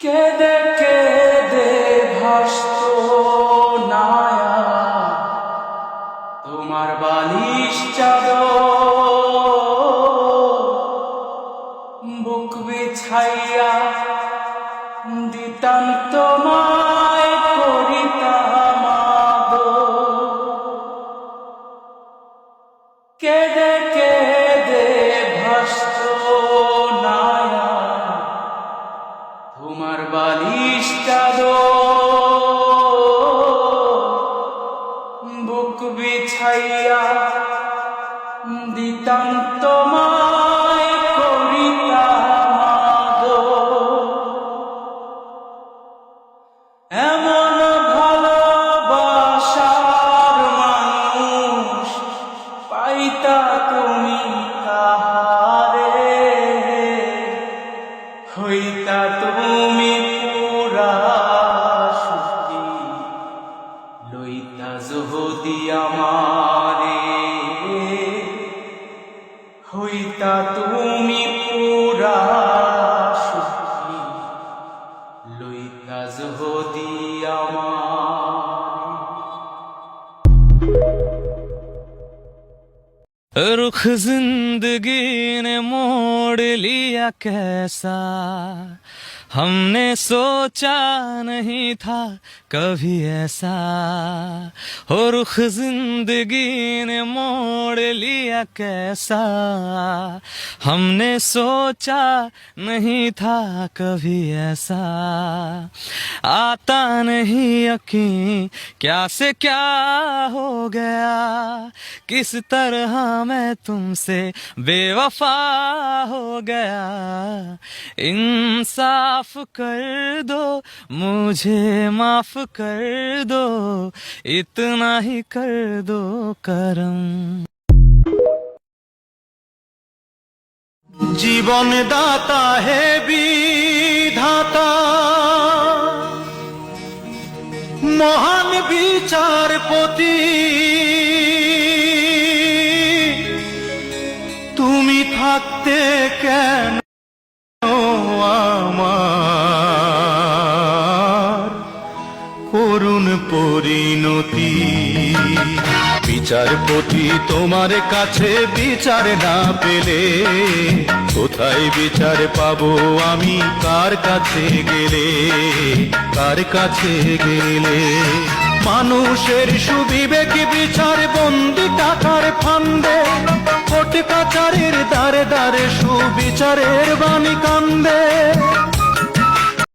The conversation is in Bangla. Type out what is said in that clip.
কেঁদে কেঁদে ভাসতো নায়া তোমার বালিশ চাদর, বুক বিছাইয়া দিতাম তোমায় করিতাম আদর। কেঁদে কেঁদে ভাসতো নায়া তোমার বালিশ চাদর, বুক বিছাইয়া দিতাম তোমায় করিতাম আদর। এমন ভালোবাসার মানুষ পাইতা তুমি কাহারে, হইতা তুমি পুরা সুখী, লইতা যদি আমারে, হইতা তুমি পুরা সুখী, লইতা যদি আমারে। रुख जिंदगी ने मोड़ लिया कैसा, हमने सोचा नहीं था कभी ऐसा। हो रुख जिंदगी ने मोड़ लिया कैसा, हमने सोचा नहीं था कभी ऐसा। आता नहीं यकीन क्या से क्या हो गया, किस तरह मैं तुमसे बेवफा हो गया। इंसाफ कर दो मुझे, माफ कर दो, इतना ही कर दो करम। জীবন দাতা হে বিধাতা, মহান বিচারপতি, তুমি থাকতে কেন আমার করুণ পরিণতি। বিচারপতি তোমার কাছে বিচার না পেলে কোথায় বিচার পাবো আমি, কার কাছে গেলে, কার কাছে গেলে। মানুষের সুবিবেক বিচার বন্দি টাকার ফান্দে, কোর্ট কাচারের দ্বারে দ্বারে সুবিচারের বাণী কান্দে।